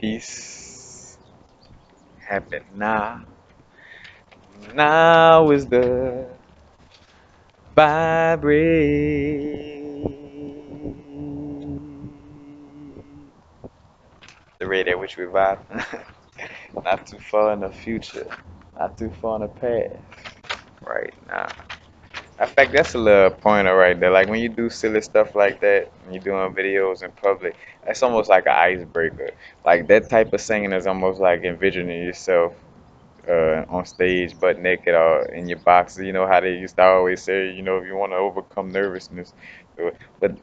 Peace happen now. Now is the the rate at which we vibe. Not too far in the future, not too far in the past. Right now. In fact, that's a little pointer right there. Like when you do silly stuff like that, when you're doing videos in public, that's almost like an icebreaker. Like that type of singing is almost like envisioning yourself on stage, butt naked, or in your boxes. You know how they used to always say, if you want to overcome nervousness. But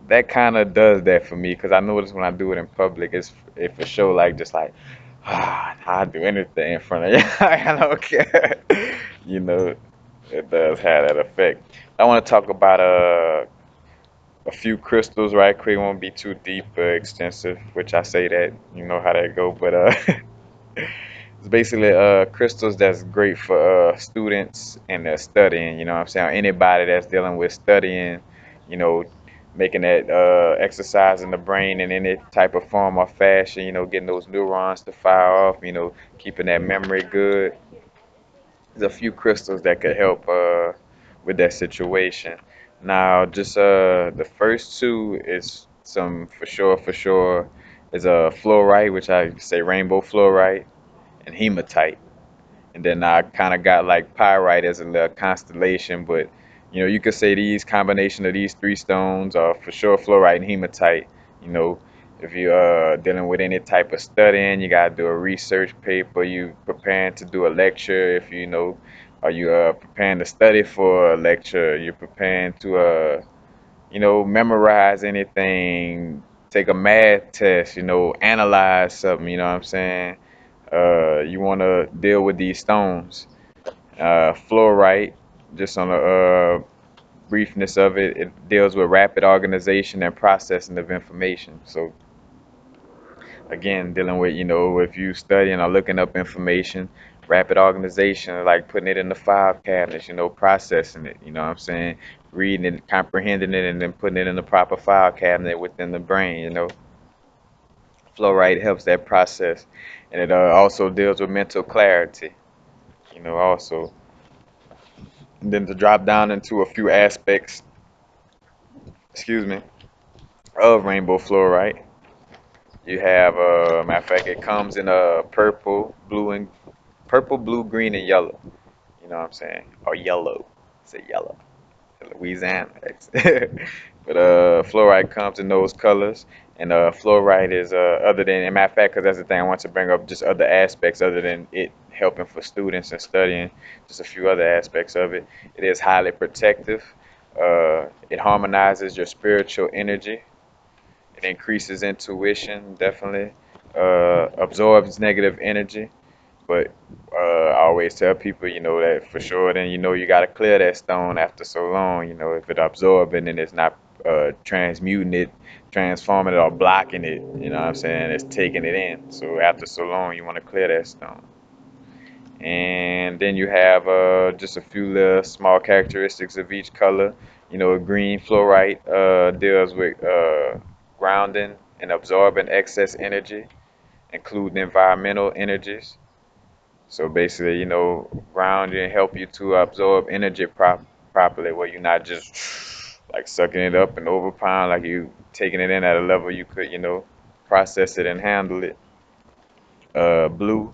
that kind of does that for me because I notice when I do it in public, it for sure like just like, I'll do anything in front of you. I don't care. You know, it does have that effect. I want to talk about a few crystals right quick. It won't be too deep or extensive, which I say that you know how that go, but it's basically crystals that's great for students and studying, you know what I'm saying? Anybody that's dealing with studying, you know, making that exercise in the brain in any type of form or fashion, getting those neurons to fire off, keeping that memory good. There's a few crystals that could help with that situation. Now, just the first two is some for sure is a fluorite, which I say rainbow fluorite, and hematite. And then I kind of got like pyrite as a little constellation, but you could say these combination of these three stones are for sure fluorite and hematite. You know, if you dealing with any type of studying, you gotta do a research paper. You preparing to do a lecture. If are you preparing to study for a lecture? You're preparing to memorize anything, take a math test. Analyze something. You know what I'm saying? You want to deal with these stones. Fluorite, just on the briefness of it, it deals with rapid organization and processing of information. So again, dealing with, if you studying or looking up information, rapid organization, like putting it in the file cabinets, processing it, you know what I'm saying? Reading it, comprehending it, and then putting it in the proper file cabinet within the brain. Fluorite helps that process. And it also deals with mental clarity, also. And then to drop down into a few aspects, excuse me, of rainbow fluorite. You have, matter of fact, it comes in a purple, blue, green, and yellow. You know what I'm saying? Or yellow. Say yellow. Louisiana. But fluorite comes in those colors, and fluorite is other than, and matter of fact, because that's the thing I want to bring up, just other aspects other than it helping for students and studying, just a few other aspects of it. It is highly protective. It harmonizes your spiritual energy. It increases intuition, definitely. Absorbs negative energy. But I always tell people, that for sure, then you got to clear that stone after so long. If it absorbs it and it's not transmuting it, transforming it, or blocking it, you know what I'm saying? It's taking it in. So after so long, you want to clear that stone. And then you have just a few little small characteristics of each color. Green fluorite deals with grounding and absorbing excess energy, including environmental energies. So basically, ground you and help you to absorb energy properly, where you're not just like sucking it up and overpowering, like you taking it in at a level you could, process it and handle it. Blue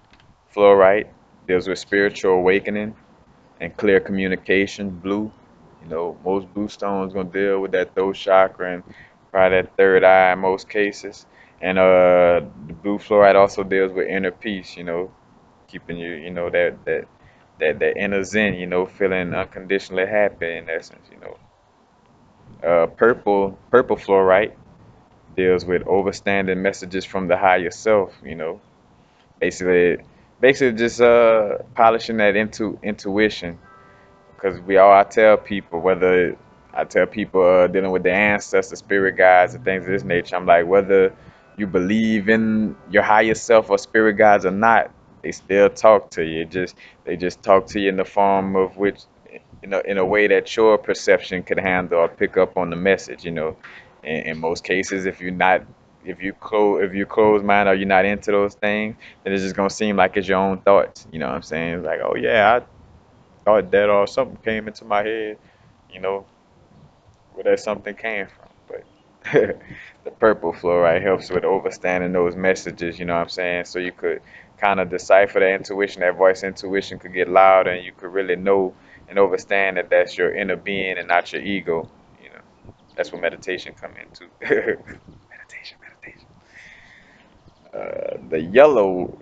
fluorite deals with spiritual awakening and clear communication. Blue, most blue stones gonna deal with that throat chakra and probably that third eye in most cases. And the blue fluoride also deals with inner peace. Keeping you, that inner zen. Feeling unconditionally happy in essence. Purple fluorite deals with overstanding messages from the higher self. Basically, basically just polishing that intuition because I tell people whether I tell people dealing with the ancestors, spirit guides, and things of this nature. I'm like, whether you believe in your higher self or spirit guides or not, they still talk to you. They just talk to you in the form of which, in a way that your perception could handle or pick up on the message. In most cases, if you're not if you close mind or you're not into those things, then it's just gonna seem like it's your own thoughts. You know what I'm saying? It's like, oh yeah, I thought that or something came into my head. You know, where that something came from. But the purple fluorite helps with understanding those messages, you know what I'm saying? So you could kind of decipher that intuition, that voice intuition could get louder and you could really know and understand that that's your inner being and not your ego, you know. That's what meditation come into. Meditation. The yellow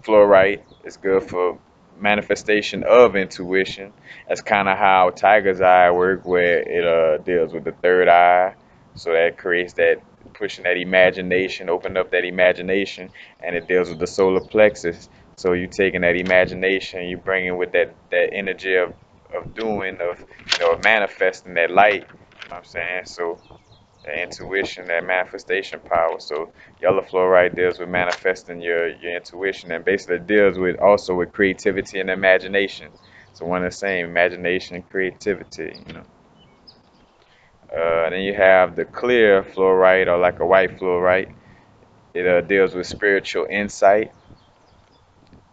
fluorite is good for manifestation of intuition. That's kind of how tiger's eye work, where it deals with the third eye. So that creates that pushing that imagination, open up that imagination, and it deals with the solar plexus. So you taking that imagination, you bring it with that energy of doing, of of manifesting that light. You know what I'm saying? So that intuition, that manifestation power. So yellow fluorite deals with manifesting your intuition and basically deals with also with creativity and imagination. So one and the same, imagination and creativity, you know. Then you have the clear fluorite or like a white fluorite. It deals with spiritual insight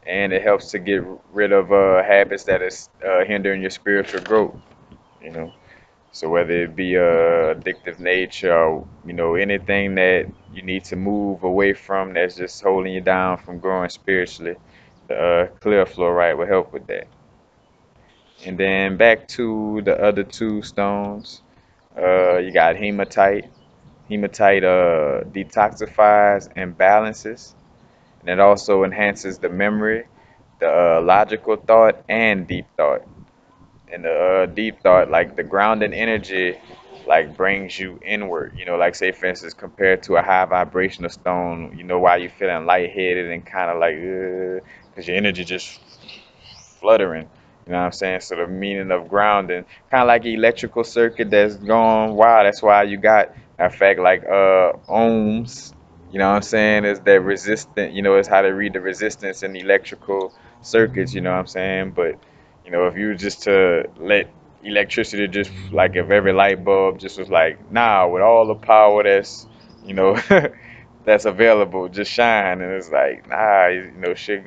and it helps to get rid of habits that is hindering your spiritual growth, you know. So whether it be addictive nature or anything that you need to move away from that's just holding you down from growing spiritually, the clear fluoride will help with that. And then back to the other two stones, you got hematite. Hematite detoxifies and balances, and it also enhances the memory, the logical thought, and deep thought. And the deep thought, like the grounding energy, like brings you inward. Like say for instance, compared to a high vibrational stone, why you feeling lightheaded and kind of like, because your energy just fluttering. You know what I'm saying? So the meaning of grounding, kind of like electrical circuit that's going wild. That's why you got, in fact, like ohms. You know what I'm saying? Is that resistant? It's how to read the resistance in electrical circuits. You know what I'm saying? But if you just to let electricity just like if every light bulb just was like, nah, with all the power that's you know that's available, just shine. And it's like, nah, shit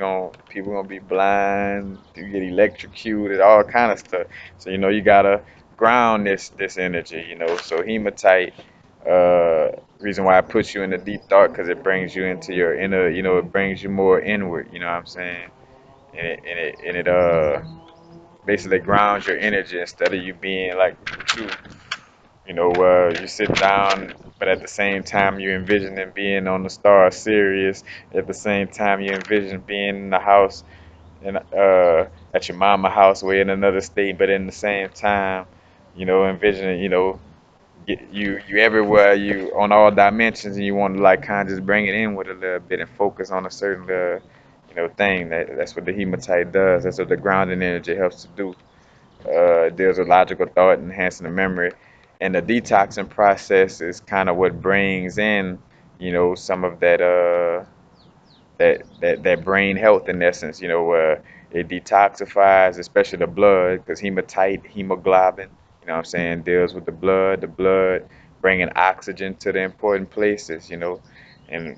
people gonna be blind, you get electrocuted, all kind of stuff. So you gotta ground this energy. So hematite, reason why it puts you in the deep thought, because it brings you into your inner, it brings you more inward. You know what I'm saying? And it basically grounds your energy instead of you being like too, you sit down, but at the same time you envisioning being on the Star Sirius. At the same time you envision being in the house and at your mama house way in another state, but in the same time, envisioning, you everywhere, you on all dimensions, and you want to like kind of just bring it in with a little bit and focus on a certain thing. That's what the hematite does. That's what the grounding energy helps to do. Deals with logical thought, enhancing the memory, and the detoxing process is kind of what brings in, some of that brain health in essence. It detoxifies, especially the blood, because hematite, hemoglobin, what I'm saying, deals with the blood bringing oxygen to the important places, and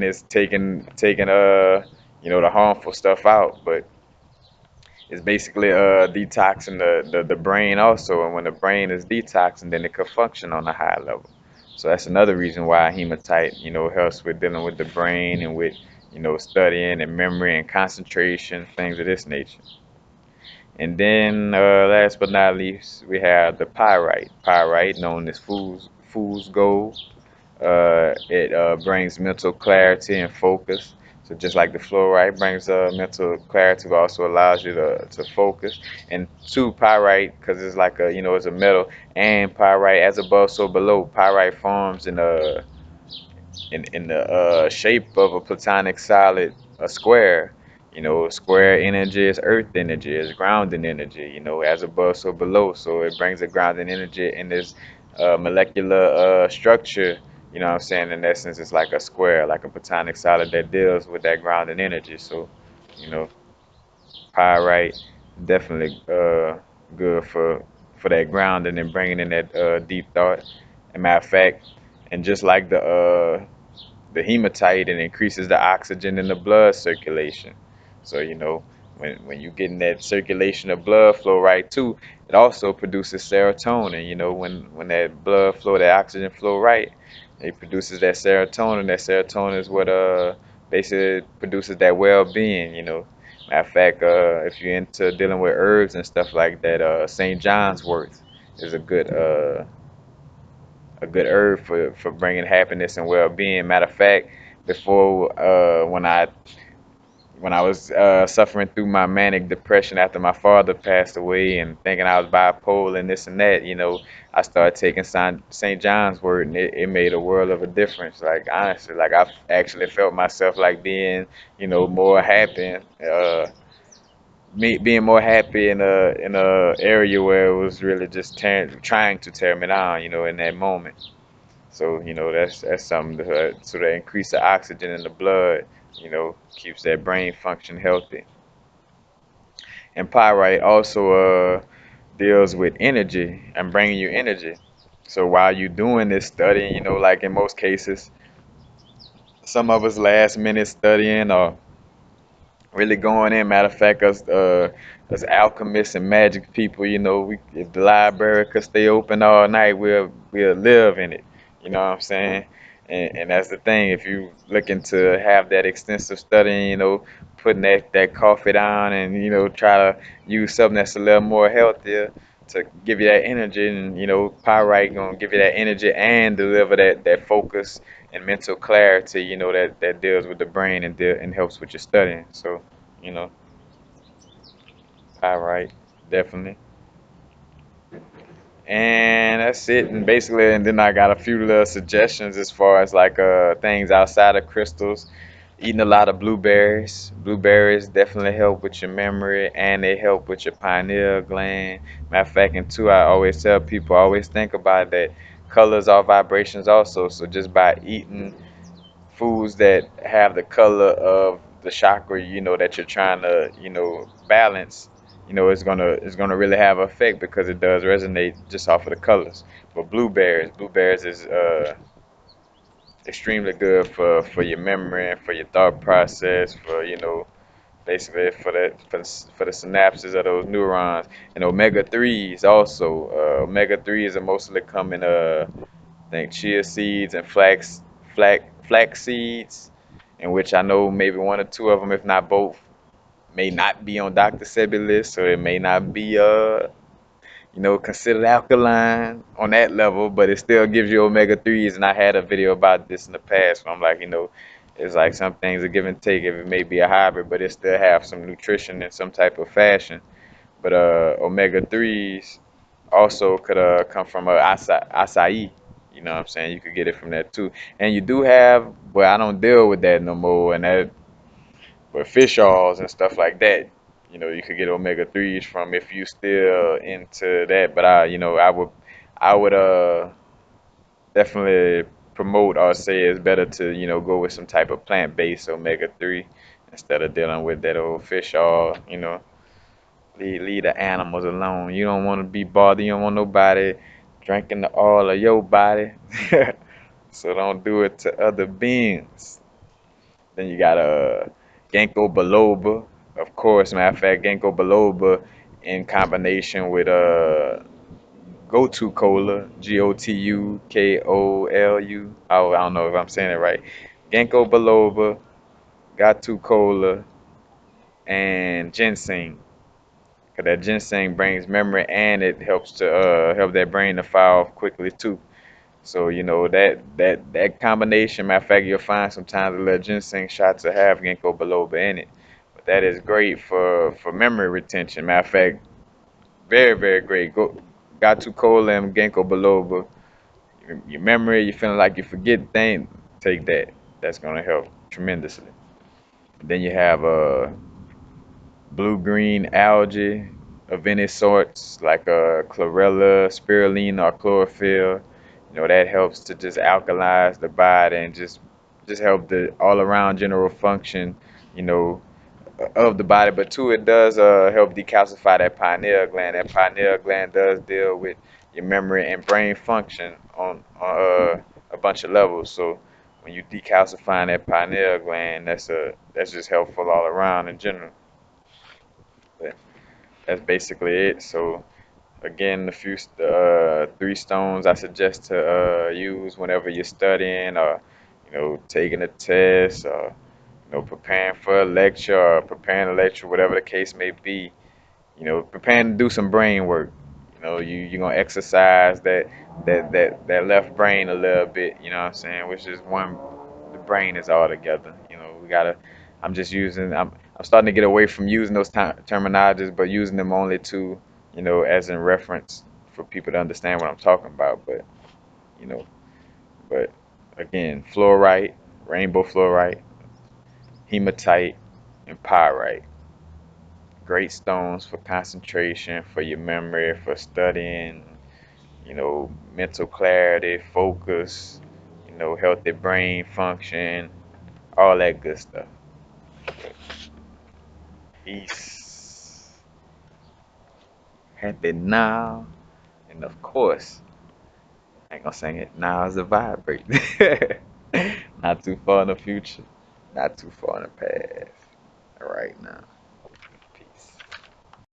it's taking the harmful stuff out, but it's basically detoxing the brain also, and when the brain is detoxing, then it can function on a high level. So that's another reason why hematite, helps with dealing with the brain and with, studying and memory and concentration, things of this nature. And then last but not least, we have the pyrite. Pyrite, known as fool's gold. It brings mental clarity and focus. So just like the fluorite brings mental clarity, but also allows you to focus. And two, pyrite, because it's like it's a metal, and pyrite, as above, so below. Pyrite forms in the shape of a platonic solid, a square. Square energy is earth energy, is grounding energy, as above, so below. So it brings a grounding energy in this molecular structure, what I'm saying? In essence, it's like a square, like a platonic solid that deals with that grounding energy. So, you know, pyrite definitely good for that grounding and bringing in that deep thought. As a matter of fact, And just like the hematite, it increases the oxygen in the blood circulation. So when you getting that circulation of blood flow right too, it also produces serotonin. When that blood flow, that oxygen flow right, it produces that serotonin. That serotonin is what basically produces that well-being. Matter of fact, if you're into dealing with herbs and stuff like that, St. John's wort is a good herb for bringing happiness and well-being. Matter of fact, before when I was suffering through my manic depression after my father passed away and thinking I was bipolar and this and that, I started taking St. John's wort, and it made a world of a difference. Like honestly, like I actually felt myself like being, more happy. Me being more happy in a area where it was really just trying to tear me down, in that moment. So that's something to increase the oxygen in the blood. Keeps that brain function healthy. And pyrite also deals with energy and bringing you energy. So while you're doing this studying, like in most cases, some of us last minute studying or really going in. Matter of fact, us alchemists and magic people, if the library could stay open all night, we'll live in it. You know what I'm saying? And that's the thing. If you looking to have that extensive studying, putting that coffee down and try to use something that's a little more healthier to give you that energy, and pyrite gonna give you that energy and deliver that focus and mental clarity, that deals with the brain and helps with your studying. So, you know, pyrite, definitely. And that's it. And basically, and then I got a few little suggestions as far as like things outside of crystals. Eating a lot of blueberries. Blueberries definitely help with your memory and they help with your pineal gland. Matter of fact, and two, I always tell people, always think about that colors are vibrations also. So just by eating foods that have the color of the chakra, that you're trying to, balance, it's gonna really have an effect because it does resonate just off of the colors. But blueberries is extremely good for your memory and for your thought process, for basically for the synapses of those neurons. And omega threes also. Omega threes are mostly come in I think chia seeds and flax seeds, in which I know maybe one or two of them, if not both, may not be on Dr. Sebi list, so it may not be considered alkaline on that level, but it still gives you omega threes. And I had a video about this in the past where I'm like, it's like some things are give and take. If it may be a hybrid, but it still have some nutrition in some type of fashion. But omega threes also could come from acai. You know what I'm saying? You could get it from that too. And you do have, well, I don't deal with that no more. And that, but fish oils and stuff like that, you could get omega threes from if you still into that. But I would definitely promote or say it's better to go with some type of plant-based omega three instead of dealing with that old fish oil. Leave the animals alone. You don't want to be bothered. You don't want nobody drinking the oil of your body. So don't do it to other beings. Then you got ginkgo biloba, of course. Matter of fact, ginkgo biloba in combination with gotu kola, Gotukolu. I don't know if I'm saying it right. Ginkgo biloba, gotu kola, and ginseng. Cause that ginseng brings memory and it helps to help that brain to fire off quickly too. So that combination. Matter of fact, you'll find sometimes a little ginseng shots to have ginkgo biloba in it. But that is great for memory retention. Matter of fact, very very great. Got to cola and ginkgo biloba. Your memory, you feeling like you forget things. Take that. That's gonna help tremendously. Then you have blue-green algae of any sorts, like chlorella, spirulina, or chlorophyll. That helps to just alkalize the body and just help the all-around general function, you know, of the body. But two, it does help decalcify that pineal gland. That pineal gland does deal with your memory and brain function on a bunch of levels. So when you decalcifying that pineal gland, that's just helpful all around in general. But that's basically it. So again, the three stones I suggest to use whenever you're studying or taking a test or preparing for a lecture or preparing a lecture, whatever the case may be. Preparing to do some brain work. You're gonna exercise that left brain a little bit. You know what I'm saying? Which is one, the brain is all together. We gotta. I'm just using. I'm starting to get away from using those terminologies, but using them only to, as in reference for people to understand what I'm talking about. You know, but again, fluorite, rainbow fluorite, hematite, and pyrite. Great stones for concentration, for your memory, for studying, mental clarity, focus, healthy brain function, all that good stuff. Peace. Happy now. And of course, I ain't gonna sing it. Now is a vibrate. Not too far in the future. Not too far in the past. Right now.